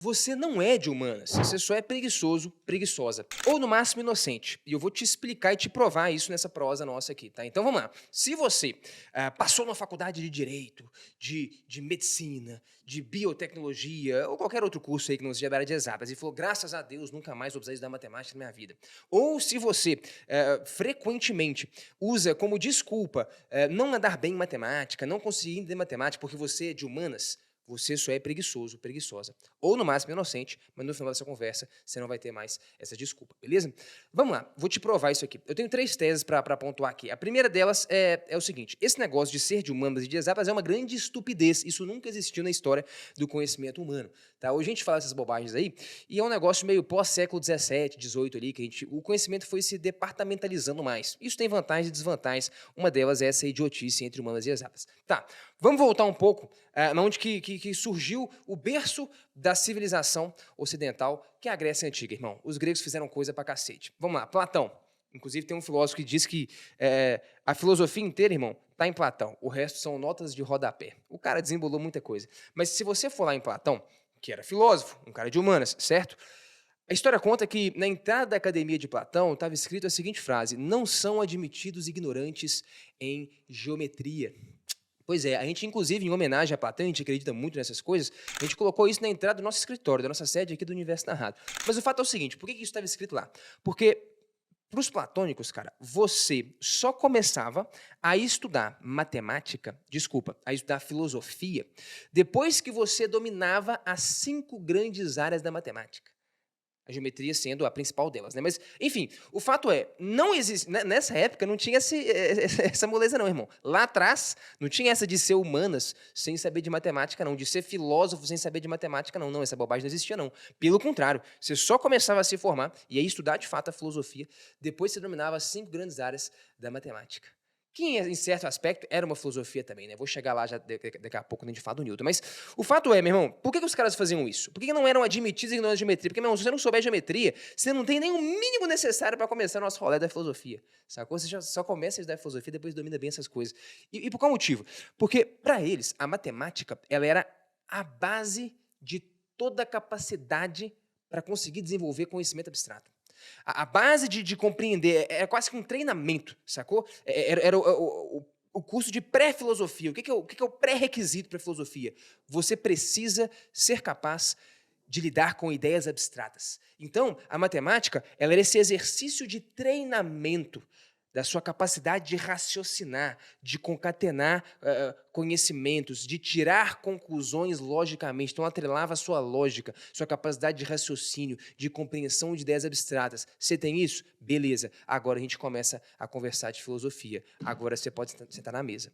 Você não é de humanas, você só é preguiçoso, preguiçosa. Ou no máximo inocente. E eu vou te explicar e te provar isso nessa prosa nossa aqui, tá? Então vamos lá. Se você passou na faculdade de Direito, de Medicina, de Biotecnologia, ou qualquer outro curso aí que não seja da área de exatas, e falou, graças a Deus, nunca mais vou precisar estudar matemática na minha vida. Ou se você frequentemente usa como desculpa não andar bem em matemática, não conseguir entender matemática porque você é de humanas, você só é preguiçoso, preguiçosa. Ou, no máximo, inocente, mas no final dessa conversa você não vai ter mais essa desculpa, beleza? Vamos lá, vou te provar isso aqui. Eu tenho 3 teses para pontuar aqui. A primeira delas é o seguinte: esse negócio de ser de humanas e de exatas é uma grande estupidez. Isso nunca existiu na história do conhecimento humano. Tá? Hoje a gente fala essas bobagens aí, e é um negócio meio pós-século 17, 18 ali, que o conhecimento foi se departamentalizando mais. Isso tem vantagens e desvantagens. Uma delas é essa idiotice entre humanas e exatas. Tá, vamos voltar um pouco onde que surgiu o berço da civilização ocidental, que é a Grécia Antiga, irmão. Os gregos fizeram coisa pra cacete. Vamos lá, Platão. Inclusive tem um filósofo que diz que a filosofia inteira, irmão, está em Platão. O resto são notas de rodapé. O cara desembolou muita coisa. Mas se você for lá em Platão, que era filósofo, um cara de humanas, certo? A história conta que na entrada da academia de Platão estava escrito a seguinte frase: não são admitidos ignorantes em geometria. Pois é, a gente, inclusive, em homenagem a Platão, a gente acredita muito nessas coisas, a gente colocou isso na entrada do nosso escritório, da nossa sede aqui do Universo Narrado. Mas o fato é o seguinte: por que isso estava escrito lá? Porque, para os platônicos, cara, você só começava a estudar matemática, desculpa, a estudar filosofia, depois que você dominava as 5 grandes áreas da matemática. A geometria sendo a principal delas, né? Mas, enfim, o fato é, não existe, nessa época não tinha essa moleza não, irmão. Lá atrás, não tinha essa de ser humanas sem saber de matemática, não. De ser filósofo sem saber de matemática, não. Não, essa bobagem não existia, não. Pelo contrário, você só começava a se formar e a estudar, de fato, a filosofia, depois você dominava as 5 grandes áreas da matemática. Que, em certo aspecto, era uma filosofia também, né? Vou chegar lá já daqui a pouco quando a gente fala do Newton. Mas o fato é, meu irmão, por que os caras faziam isso? Por que não eram admitidos ignorantes de geometria? Porque, meu irmão, se você não souber geometria, você não tem nem o mínimo necessário para começar o nosso rolê da filosofia. Sacou? Você já só começa a estudar filosofia e depois domina bem essas coisas. E por qual motivo? Porque, para eles, a matemática, ela era a base de toda a capacidade para conseguir desenvolver conhecimento abstrato. A base de compreender era quase que um treinamento, sacou? Era o curso de pré-filosofia. O que é o pré-requisito para a filosofia? Você precisa ser capaz de lidar com ideias abstratas. Então, a matemática, ela era esse exercício de treinamento da sua capacidade de raciocinar, de concatenar conhecimentos, de tirar conclusões logicamente. Então, atrelava a sua lógica, sua capacidade de raciocínio, de compreensão de ideias abstratas. Você tem isso? Beleza. Agora a gente começa a conversar de filosofia. Agora você pode sentar na mesa.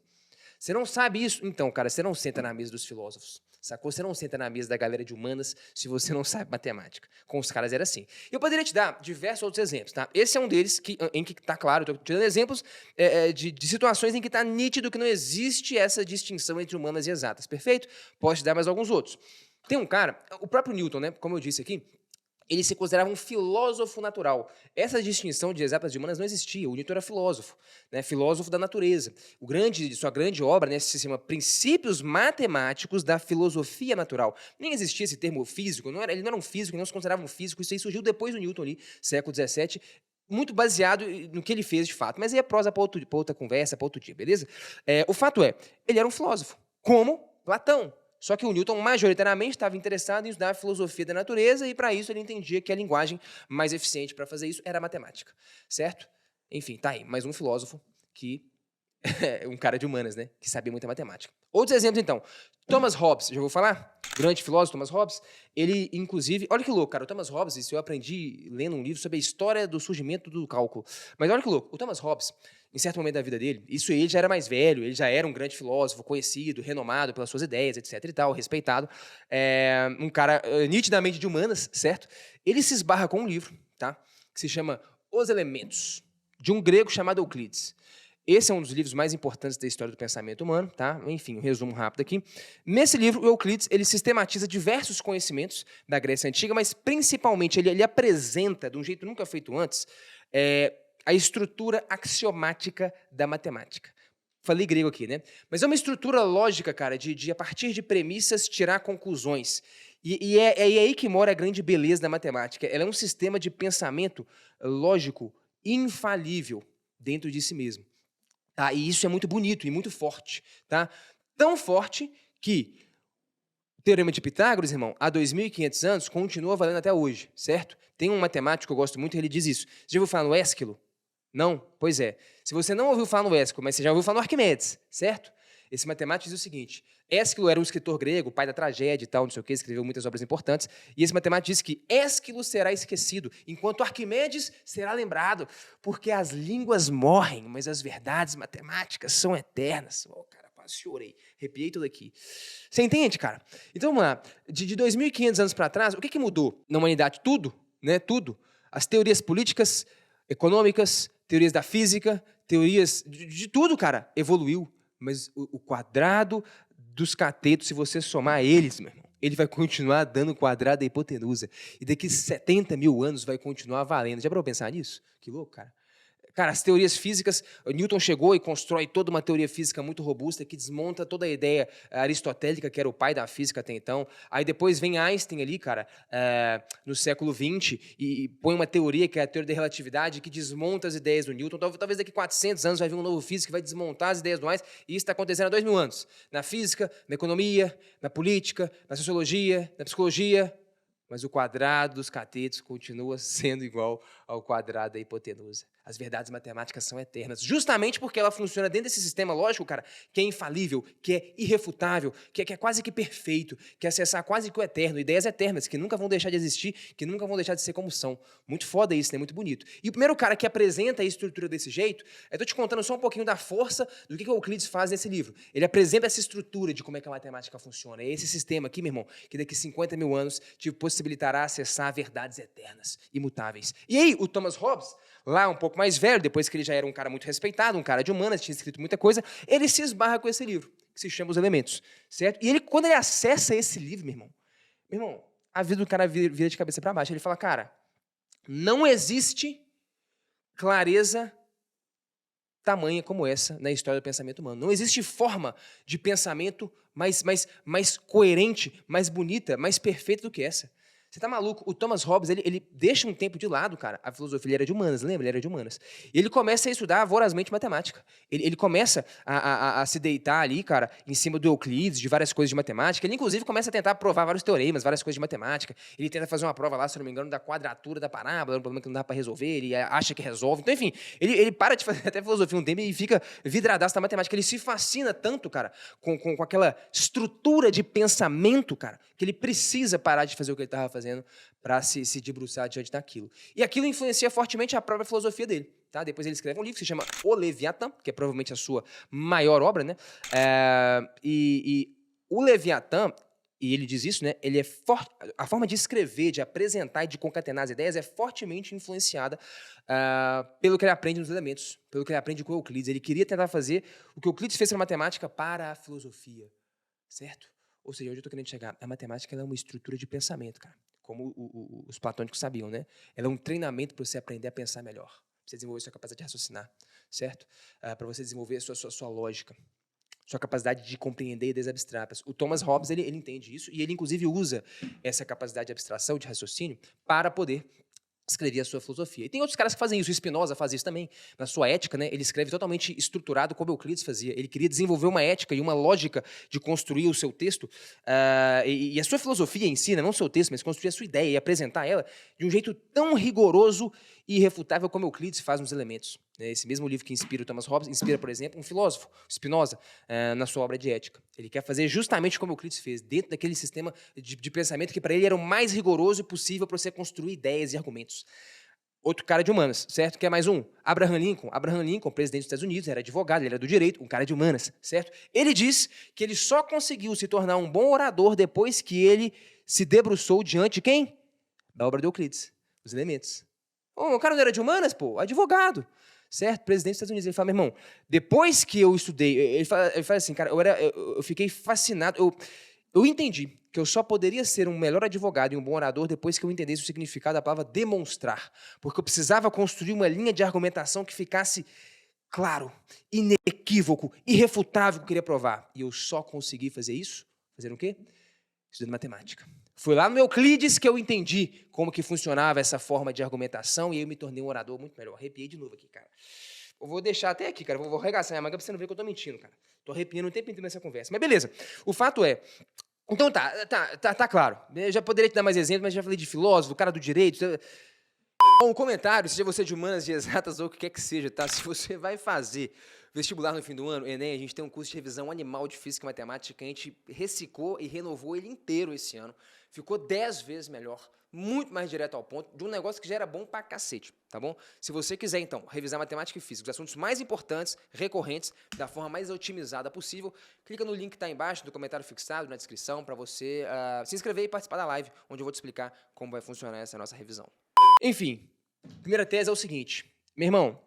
Você não sabe isso? Então, cara, você não senta na mesa dos filósofos. Sacou? Você não senta na mesa da galera de humanas se você não sabe matemática. Com os caras era assim. Eu poderia te dar diversos outros exemplos, tá? Esse é um deles em que está claro, estou te dando exemplos de situações em que está nítido que não existe essa distinção entre humanas e exatas, perfeito? Posso te dar mais alguns outros. Tem um cara, o próprio Newton, né? Como eu disse aqui, ele se considerava um filósofo natural. Essa distinção de exatas e de humanas não existia. O Newton era filósofo, né? Filósofo da natureza. Sua grande obra, né, se chama Princípios Matemáticos da Filosofia Natural. Nem existia esse termo físico, ele não era um físico, ele não se considerava um físico. Isso aí surgiu depois do Newton ali, século XVII, muito baseado no que ele fez de fato. Mas aí é prosa para outra conversa, para outro dia, beleza? O fato é, ele era um filósofo, como Platão. Só que o Newton, majoritariamente, estava interessado em estudar a filosofia da natureza e, para isso, ele entendia que a linguagem mais eficiente para fazer isso era a matemática, certo? Enfim, tá aí, mais um filósofo que um cara de humanas, né? Que sabia muita matemática. Outros exemplos, então. Thomas Hobbes, já vou falar? Grande filósofo, Thomas Hobbes. Ele, inclusive... Olha que louco, cara. O Thomas Hobbes, isso eu aprendi lendo um livro sobre a história do surgimento do cálculo. Mas olha que louco. O Thomas Hobbes, em certo momento da vida dele, isso ele já era mais velho, ele já era um grande filósofo, conhecido, renomado pelas suas ideias, etc e tal, respeitado. Um cara nitidamente de humanas, certo? Ele se esbarra com um livro, tá? Que se chama Os Elementos, de um grego chamado Euclides. Esse é um dos livros mais importantes da história do pensamento humano, tá? Enfim, um resumo rápido aqui. Nesse livro, o Euclides, ele sistematiza diversos conhecimentos da Grécia Antiga, mas principalmente ele apresenta, de um jeito nunca feito antes, a estrutura axiomática da matemática. Falei grego aqui, né? Mas é uma estrutura lógica, cara, de a partir de premissas tirar conclusões. E é aí que mora a grande beleza da matemática. Ela é um sistema de pensamento lógico infalível dentro de si mesmo. Tá? E isso é muito bonito e muito forte. Tá? Tão forte que o Teorema de Pitágoras, irmão, há 2.500 anos, continua valendo até hoje, certo? Tem um matemático que eu gosto muito, ele diz isso. Você já ouviu falar no Ésquilo? Não? Pois é. Se você não ouviu falar no Ésquilo, mas você já ouviu falar no Arquimedes, certo? Esse matemático diz o seguinte: Ésquilo era um escritor grego, pai da tragédia e tal, não sei o que, escreveu muitas obras importantes, e esse matemático diz que Ésquilo será esquecido, enquanto Arquimedes será lembrado, porque as línguas morrem, mas as verdades matemáticas são eternas. Oh, cara, quase chorei, arrepiei tudo aqui. Você entende, cara? Então, vamos lá. De 2.500 anos para trás, o que mudou na humanidade? Tudo, né? Tudo. As teorias políticas, econômicas, teorias da física, teorias de tudo, cara, evoluiu. Mas o quadrado dos catetos, se você somar eles, meu irmão, ele vai continuar dando o quadrado da hipotenusa. E daqui 70 mil anos vai continuar valendo. Já parou pra pensar nisso? Que louco, cara. Cara, as teorias físicas, Newton chegou e constrói toda uma teoria física muito robusta que desmonta toda a ideia aristotélica, que era o pai da física até então. Aí depois vem Einstein ali, cara, no século XX, e põe uma teoria, que é a teoria da relatividade, que desmonta as ideias do Newton. Talvez daqui 400 anos vai vir um novo físico que vai desmontar as ideias do Einstein, e isso está acontecendo há 2.000 anos. Na física, na economia, na política, na sociologia, na psicologia. Mas o quadrado dos catetos continua sendo igual ao quadrado da hipotenusa. As verdades matemáticas são eternas, justamente porque ela funciona dentro desse sistema lógico, cara, que é infalível, que é irrefutável, que é quase que perfeito, que é acessar quase que o eterno, ideias eternas, que nunca vão deixar de existir, que nunca vão deixar de ser como são. Muito foda isso, né? Muito bonito. E o primeiro cara que apresenta a estrutura desse jeito, eu tô te contando só um pouquinho da força do que o Euclides faz nesse livro. Ele apresenta essa estrutura de como é que a matemática funciona. É esse sistema aqui, meu irmão, que daqui 50 mil anos te possibilitará acessar verdades eternas, imutáveis. E aí, o Thomas Hobbes, lá um pouco mais velho, depois que ele já era um cara muito respeitado, um cara de humanas, tinha escrito muita coisa, ele se esbarra com esse livro, que se chama Os Elementos, certo? E ele, quando ele acessa esse livro, meu irmão, a vida do cara vira de cabeça para baixo. Ele fala, cara, não existe clareza tamanha como essa na história do pensamento humano. Não existe forma de pensamento mais coerente, mais bonita, mais perfeita do que essa. Você tá maluco? O Thomas Hobbes, ele deixa um tempo de lado, cara, a filosofia. Ele era de humanas, lembra? Ele era de humanas. E ele começa a estudar vorazmente matemática. Ele começa a se deitar ali, cara, em cima do Euclides, de várias coisas de matemática. Ele, inclusive, começa a tentar provar vários teoremas, várias coisas de matemática. Ele tenta fazer uma prova lá, se não me engano, da quadratura da parábola, um problema que não dá para resolver, ele acha que resolve. Então, enfim, ele para de fazer até filosofia um tempo e fica vidradaço da matemática. Ele se fascina tanto, cara, com aquela estrutura de pensamento, cara, que ele precisa parar de fazer o que ele estava fazendo para se debruçar diante daquilo. E aquilo influencia fortemente a própria filosofia dele. Tá? Depois ele escreve um livro que se chama O Leviatã, que é provavelmente a sua maior obra, né? E o Leviatã, e ele diz isso, né? Ele é a forma de escrever, de apresentar e de concatenar as ideias é fortemente influenciada pelo que ele aprende nos elementos, pelo que ele aprende com Euclides. Ele queria tentar fazer o que Euclides fez na matemática para a filosofia, certo? Ou seja, onde eu estou querendo chegar? A matemática ela é uma estrutura de pensamento, cara. Como os platônicos sabiam, né? Ela é um treinamento para você aprender a pensar melhor. Para você desenvolver sua capacidade de raciocinar, certo? Para você desenvolver a sua lógica, sua capacidade de compreender ideias abstratas. O Thomas Hobbes, ele entende isso e ele, inclusive, usa essa capacidade de abstração, de raciocínio, para poder escrever a sua filosofia. E tem outros caras que fazem isso. O Spinoza faz isso também. Na sua ética, né, ele escreve totalmente estruturado como Euclides fazia. Ele queria desenvolver uma ética e uma lógica de construir o seu texto. E a sua filosofia em si, né, não o seu texto, mas construir a sua ideia e apresentar ela de um jeito tão rigoroso e irrefutável como Euclides faz nos elementos. Esse mesmo livro que inspira o Thomas Hobbes, inspira, por exemplo, um filósofo, Spinoza, na sua obra de ética. Ele quer fazer justamente como Euclides fez, dentro daquele sistema de pensamento que para ele era o mais rigoroso possível para você construir ideias e argumentos. Outro cara de humanas, certo? Quer mais um? Abraham Lincoln. Abraham Lincoln, presidente dos Estados Unidos, era advogado, ele era do direito, um cara de humanas, certo? Ele diz que ele só conseguiu se tornar um bom orador depois que ele se debruçou diante de quem? Da obra de Euclides, Os Elementos. O cara não era de humanas, pô? Advogado, certo? Presidente dos Estados Unidos. Ele fala, meu irmão, depois que eu estudei, ele fala assim, cara, eu fiquei fascinado, eu entendi que eu só poderia ser um melhor advogado e um bom orador depois que eu entendesse o significado da palavra demonstrar, porque eu precisava construir uma linha de argumentação que ficasse claro, inequívoco, irrefutável que eu queria provar. E eu só consegui fazer isso, fazendo o quê? Estudando matemática. Foi lá no Euclides que eu entendi como que funcionava essa forma de argumentação e eu me tornei um orador muito melhor. Arrepiei de novo aqui, cara. Eu vou deixar até aqui, cara. Vou arregaçar minha manga pra você não ver que eu tô mentindo, cara. Tô arrepiando o tempo inteiro nessa conversa. Mas beleza. O fato é... Então tá claro. Eu já poderia te dar mais exemplos, mas já falei de filósofo, cara do direito... Um comentário, seja você de humanas, de exatas ou o que quer que seja, tá? Se você vai fazer vestibular no fim do ano, Enem, a gente tem um curso de revisão animal de física e matemática, a gente reciclou e renovou ele inteiro esse ano. Ficou 10 vezes melhor, muito mais direto ao ponto, de um negócio que já era bom pra cacete, tá bom? Se você quiser, então, revisar matemática e física, os assuntos mais importantes, recorrentes, da forma mais otimizada possível, clica no link que tá embaixo, do comentário fixado, na descrição, para você se inscrever e participar da live, onde eu vou te explicar como vai funcionar essa nossa revisão. Enfim, primeira tese é o seguinte, meu irmão,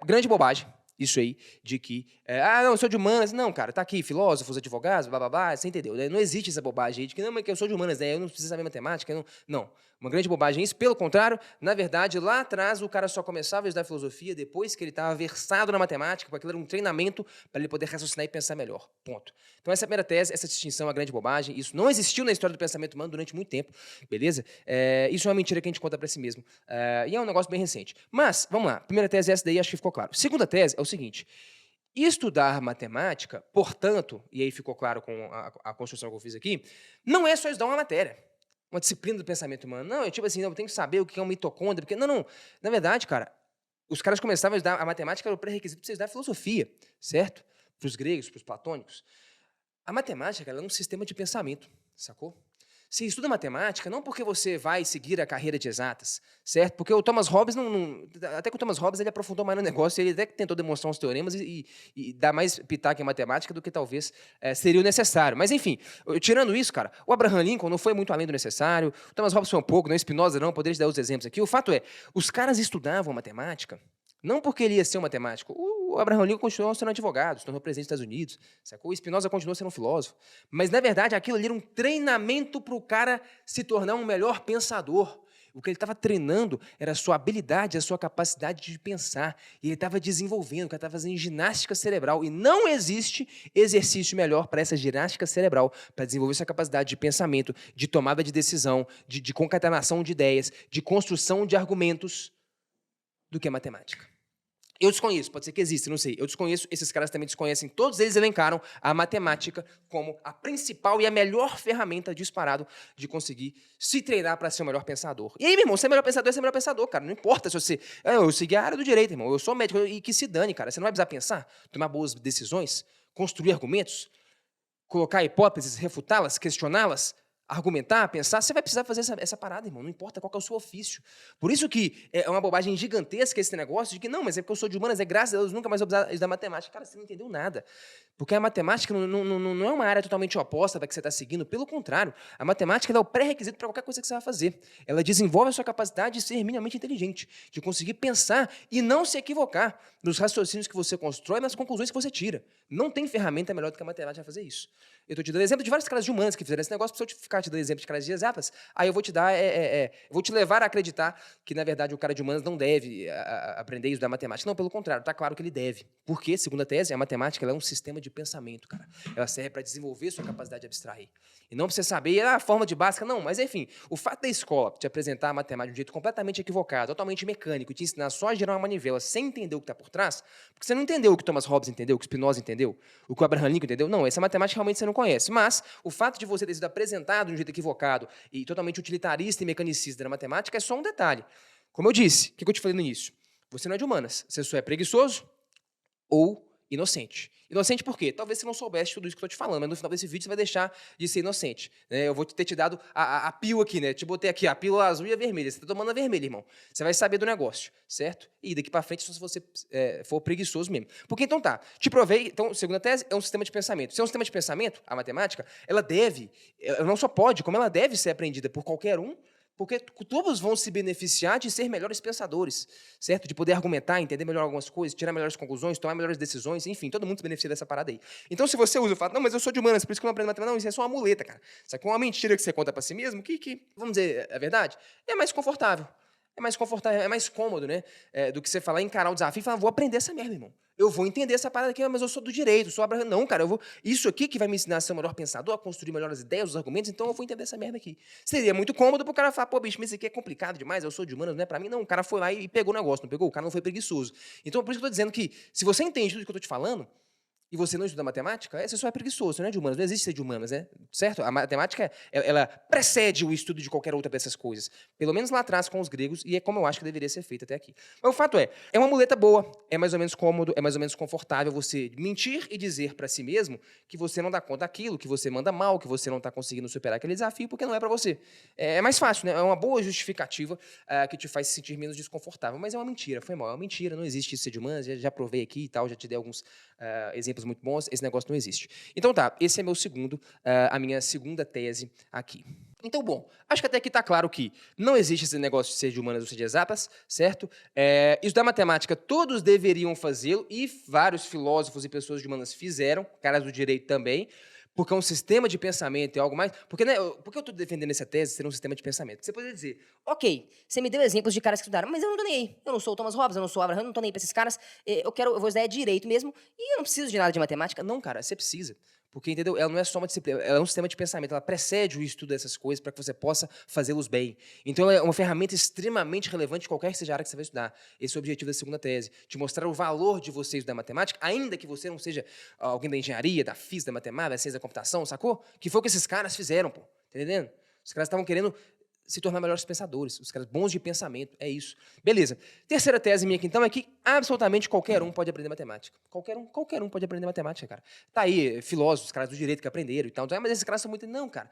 grande bobagem isso aí, de que, não, eu sou de humanas, não, cara, tá aqui, filósofos, advogados, blá, blá, blá, você entendeu, né? Não existe essa bobagem aí de que, não, mas que eu sou de humanas, né? Eu não preciso saber matemática, não, uma grande bobagem isso, pelo contrário, na verdade, lá atrás o cara só começava a estudar filosofia depois que ele estava versado na matemática, porque aquilo era um treinamento para ele poder raciocinar e pensar melhor, ponto. Então essa é a primeira tese, essa distinção é uma grande bobagem, isso não existiu na história do pensamento humano durante muito tempo, beleza? Isso é uma mentira que a gente conta para si mesmo, e é um negócio bem recente. Mas, vamos lá, primeira tese é essa daí, acho que ficou claro. Segunda tese é o seguinte, estudar matemática, portanto, e aí ficou claro com a construção que eu fiz aqui, não é só estudar uma matéria, uma disciplina do pensamento humano. Não, é tipo assim, não, eu tenho que saber o que é um mitocôndrio, porque... Não. Na verdade, cara, os caras começavam a estudar a matemática, era o pré-requisito para você estudar filosofia, certo? Para os gregos, para os platônicos. A matemática, ela é um sistema de pensamento, sacou? Você estuda matemática não porque você vai seguir a carreira de exatas, certo? Porque o Thomas Hobbes, até que o Thomas Hobbes ele aprofundou mais no negócio, ele até tentou demonstrar uns teoremas e dar mais pitaco em matemática do que talvez seria o necessário. Mas, enfim, tirando isso, cara, o Abraham Lincoln não foi muito além do necessário, o Thomas Hobbes foi um pouco, não, Spinoza não, poderia te dar os exemplos aqui. O fato é, os caras estudavam matemática não porque ele ia ser um matemático. O Abraham Lincoln continuou sendo advogado, se tornou presidente dos Estados Unidos, sacou? O Spinoza continuou sendo um filósofo. Mas, na verdade, aquilo ali era um treinamento para o cara se tornar um melhor pensador. O que ele estava treinando era a sua habilidade, a sua capacidade de pensar. E ele estava desenvolvendo, o cara estava fazendo ginástica cerebral. E não existe exercício melhor para essa ginástica cerebral, para desenvolver essa capacidade de pensamento, de tomada de decisão, de concatenação de ideias, de construção de argumentos, do que a matemática. Eu desconheço, pode ser que exista, não sei. Eu desconheço, esses caras também desconhecem. Todos eles elencaram a matemática como a principal e a melhor ferramenta disparado de conseguir se treinar para ser o melhor pensador. E aí, meu irmão, ser melhor pensador é ser melhor pensador, cara. Não importa se você... eu segui a área do direito, irmão. Eu sou médico e que se dane, cara. Você não vai precisar pensar, tomar boas decisões, construir argumentos, colocar hipóteses, refutá-las, questioná-las, argumentar, pensar, você vai precisar fazer essa parada, irmão, não importa qual que é o seu ofício. Por isso que é uma bobagem gigantesca esse negócio de que, não, mas é porque eu sou de humanas, graças a Deus, nunca mais vou precisar estudar matemática. Cara, você não entendeu nada. Porque a matemática não é uma área totalmente oposta da que você está seguindo, pelo contrário, a matemática é o pré-requisito para qualquer coisa que você vai fazer. Ela desenvolve a sua capacidade de ser minimamente inteligente, de conseguir pensar e não se equivocar nos raciocínios que você constrói, nas conclusões que você tira. Não tem ferramenta melhor do que a matemática para fazer isso. Eu estou te dando exemplo de vários caras de humanas que fizeram esse negócio, se eu ficar te dando exemplo de caras de exatas, aí eu vou te dar, vou te levar a acreditar que, na verdade, o cara de humanas não deve aprender a estudar matemática. Não, pelo contrário, está claro que ele deve. Porque, segundo a tese, a matemática ela é um sistema de pensamento, cara. Ela serve para desenvolver sua capacidade de abstrair. E não para você saber a forma de básica, não. Mas, enfim, o fato da escola te apresentar a matemática de um jeito completamente equivocado, totalmente mecânico, te ensinar só a girar uma manivela sem entender o que está por trás, porque você não entendeu o que Thomas Hobbes entendeu, o que Spinoza entendeu, o que o Abraham Lincoln entendeu. Não, essa matemática realmente você não conhece. Mas o fato de você ter sido apresentado de um jeito equivocado e totalmente utilitarista e mecanicista da matemática é só um detalhe. Como eu disse, o que eu te falei no início? Você não é de humanas, você só é preguiçoso ou inocente. Inocente por quê? Talvez você não soubesse tudo isso que eu estou te falando, mas no final desse vídeo você vai deixar de ser inocente. Eu vou ter te dado a pílula aqui, né? Te botei aqui a pílula azul e a vermelha. Você está tomando a vermelha, irmão. Você vai saber do negócio, certo? E daqui para frente, se você for preguiçoso mesmo. Porque então tá, te provei, então, segunda tese, é um sistema de pensamento. Se é um sistema de pensamento, a matemática, ela não só pode, como ela deve ser aprendida por qualquer um, porque todos vão se beneficiar de ser melhores pensadores, certo? De poder argumentar, entender melhor algumas coisas, tirar melhores conclusões, tomar melhores decisões, enfim, todo mundo se beneficia dessa parada aí. Então, se você usa o fato, não, mas eu sou de humanas, por isso que eu não aprendo matemática, não, isso é só uma muleta, cara. Isso aqui é uma mentira que você conta para si mesmo, que, vamos dizer, é verdade? É mais confortável. É mais confortável, é mais cômodo, né? Do que você falar, encarar o desafio e falar, vou aprender essa merda, irmão. Eu vou entender essa parada aqui, mas eu sou do direito, sou Abraham. Não, cara, isso aqui que vai me ensinar a ser um melhor pensador, a construir melhores ideias, os argumentos, então eu vou entender essa merda aqui. Seria muito cômodo pro cara falar, pô, bicho, mas isso aqui é complicado demais, eu sou de humanas, não é pra mim. Não, o cara foi lá e pegou o negócio, não pegou? O cara não foi preguiçoso. Então, por isso que eu tô dizendo que, se você entende tudo que eu tô te falando, e você não estuda matemática, você só é preguiçoso, você não é de humanas, não existe ser de humanas, né? Certo? A matemática, ela precede o estudo de qualquer outra dessas coisas. Pelo menos lá atrás com os gregos, e é como eu acho que deveria ser feito até aqui. Mas o fato é uma muleta boa, é mais ou menos cômodo, é mais ou menos confortável você mentir e dizer para si mesmo que você não dá conta daquilo, que você manda mal, que você não está conseguindo superar aquele desafio, porque não é para você. É mais fácil, né? É uma boa justificativa que te faz se sentir menos desconfortável, mas é uma mentira, foi mal, é uma mentira, não existe isso ser de humanas, já provei aqui e tal, já te dei alguns exemplos muito bons, esse negócio não existe. Então tá, esse é a minha segunda tese aqui. Então, bom, acho que até aqui está claro que não existe esse negócio de ser de humanas ou ser de exatas, certo? Isso da matemática, todos deveriam fazê-lo, e vários filósofos e pessoas de humanas fizeram, caras do direito também, porque é um sistema de pensamento, é algo mais... Porque, né, por que eu estou defendendo essa tese de ser um sistema de pensamento? Você poderia dizer, ok, você me deu exemplos de caras que estudaram, mas eu não tô nem aí. Eu não sou o Thomas Hobbes, eu não sou o Abraham, não tô nem aí pra esses caras. Eu vou estudar direito mesmo, e eu não preciso de nada de matemática. Não, cara, você precisa. Porque, entendeu? Ela não é só uma disciplina, ela é um sistema de pensamento, ela precede o estudo dessas coisas para que você possa fazê-los bem. Então, ela é uma ferramenta extremamente relevante de qualquer que seja a área que você vai estudar. Esse é o objetivo da segunda tese, te mostrar o valor de você estudar matemática, ainda que você não seja alguém da engenharia, da física, da matemática, da ciência da computação, sacou? Que foi o que esses caras fizeram, pô. Tá entendendo? Os caras estavam querendo se tornar melhores pensadores, os caras bons de pensamento, é isso. Beleza. Terceira tese minha aqui, então, é que absolutamente qualquer um pode aprender matemática. Qualquer um pode aprender matemática, cara. Tá aí, filósofos, caras do direito que aprenderam e tal, mas esses caras são muito... Não, cara.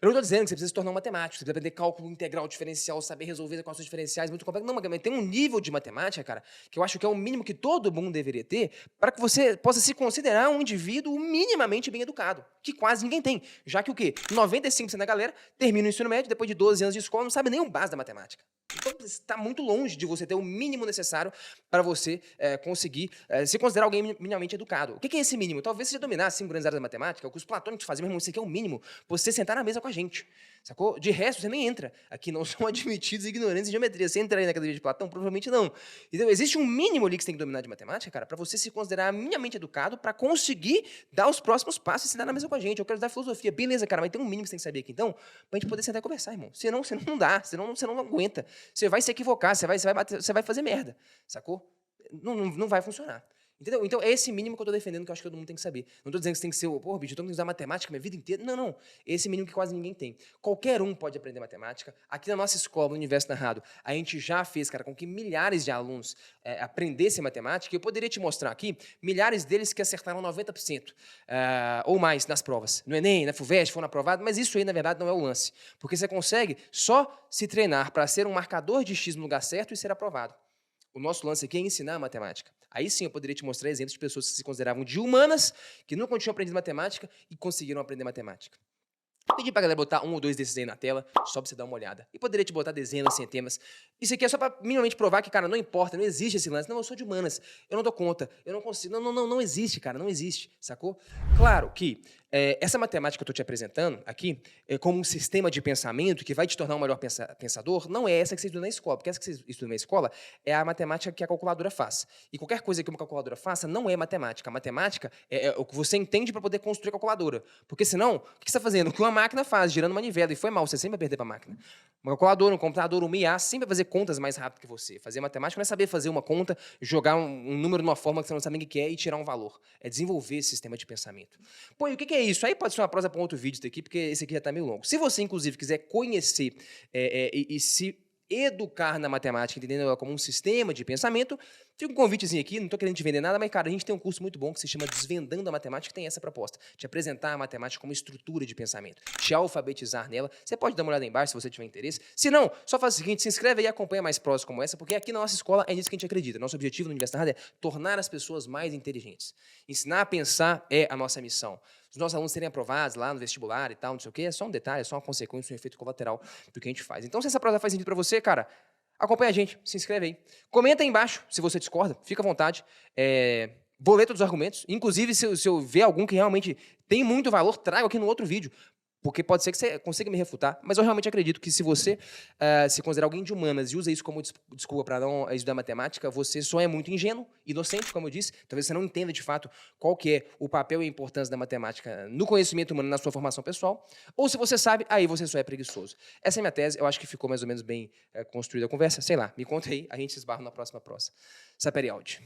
Eu não estou dizendo que você precisa se tornar um matemático, você precisa aprender cálculo integral diferencial, saber resolver equações diferenciais muito complexas. Não, mas tem um nível de matemática, cara, que eu acho que é o mínimo que todo mundo deveria ter para que você possa se considerar um indivíduo minimamente bem educado, que quase ninguém tem. Já que o quê? 95% da galera termina o ensino médio, depois de 12 anos de escola, não sabe nem o básico da matemática. Então, está muito longe de você ter o mínimo necessário para você conseguir se considerar alguém minimamente educado. O que é esse mínimo? Talvez você já dominasse 5 grandes áreas da matemática, o que os platônicos faziam, mas isso aqui é o mínimo, você sentar na mesa com a gente, sacou? De resto, você nem entra. Aqui não são admitidos ignorantes em geometria. Você entra aí na academia de Platão? Provavelmente não. Então, existe um mínimo ali que você tem que dominar de matemática, cara, para você se considerar minimamente educado, para conseguir dar os próximos passos e sentar na mesa com a gente. Eu quero estudar filosofia. Beleza, cara, mas tem um mínimo que você tem que saber aqui, então, pra gente poder sentar e conversar, irmão. Senão não dá, senão você não aguenta. Você vai se equivocar, você vai fazer merda, sacou? Não vai funcionar. Entendeu? Então, é esse mínimo que eu estou defendendo, que eu acho que todo mundo tem que saber. Não estou dizendo que você tem que ser, pô, bicho, eu tenho que usar matemática minha vida inteira. Não, não. Esse mínimo que quase ninguém tem. Qualquer um pode aprender matemática. Aqui na nossa escola, no Universo Narrado, a gente já fez, cara, com que milhares de alunos aprendessem matemática. E eu poderia te mostrar aqui milhares deles que acertaram 90% ou mais nas provas. No Enem, na FUVEST, foram aprovados, mas isso aí, na verdade, não é o lance. Porque você consegue só se treinar para ser um marcador de X no lugar certo e ser aprovado. O nosso lance aqui é ensinar matemática. Aí sim eu poderia te mostrar exemplos de pessoas que se consideravam de humanas, que nunca tinham aprendido matemática e conseguiram aprender matemática. Pedi pra galera botar um ou dois desses aí na tela, só pra você dar uma olhada. E poderia te botar dezenas, centenas. Isso aqui é só pra minimamente provar que, cara, não importa, não existe esse lance. Não, eu sou de humanas, eu não dou conta, eu não consigo. Não existe, cara, não existe, sacou? Claro que essa matemática que eu tô te apresentando aqui, como um sistema de pensamento que vai te tornar um melhor pensador, não é essa que você estuda na escola. Porque essa que você estuda na escola é a matemática que a calculadora faz. E qualquer coisa que uma calculadora faça não é matemática. A matemática é o que você entende para poder construir a calculadora. Porque senão, o que você está fazendo? O que uma máquina faz, girando manivela, e foi mal, você sempre vai perder para a máquina. Uma calculadora, um computador, uma IA, sempre vai fazer contas mais rápido que você. Fazer matemática não é saber fazer uma conta, jogar um número numa forma que você não sabe nem o que é e tirar um valor. É desenvolver esse sistema de pensamento. Pô, e o que é isso? Aí pode ser uma prosa para um outro vídeo daqui, porque esse aqui já está meio longo. Se você, inclusive, quiser conhecer e se educar na matemática, entendendo ela como um sistema de pensamento, fica um convitezinho aqui, não estou querendo te vender nada, mas, cara, a gente tem um curso muito bom que se chama Desvendando a Matemática, que tem essa proposta, te apresentar a matemática como estrutura de pensamento, te alfabetizar nela. Você pode dar uma olhada aí embaixo se você tiver interesse. Se não, só faz o seguinte, se inscreve aí e acompanha mais provas como essa, porque aqui na nossa escola é nisso que a gente acredita. Nosso objetivo no Universo Narrado é tornar as pessoas mais inteligentes. Ensinar a pensar é a nossa missão. Os nossos alunos serem aprovados lá no vestibular e tal, não sei o quê, é só um detalhe, é só uma consequência, um efeito colateral do que a gente faz. Então, se essa prova faz sentido para você, cara, acompanha a gente, se inscreve aí. Comenta aí embaixo se você discorda, fica à vontade. Vou ler todos os argumentos. Inclusive, se eu ver algum que realmente tem muito valor, trago aqui no outro vídeo. Porque pode ser que você consiga me refutar, mas eu realmente acredito que se você se considerar alguém de humanas e usa isso como desculpa para não estudar matemática, você só é muito ingênuo, inocente, como eu disse. Talvez você não entenda de fato qual que é o papel e a importância da matemática no conhecimento humano, na sua formação pessoal. Ou se você sabe, aí você só é preguiçoso. Essa é a minha tese, eu acho que ficou mais ou menos bem construída a conversa. Sei lá, me conta aí, a gente se esbarra na próxima prosa. Sapere aude.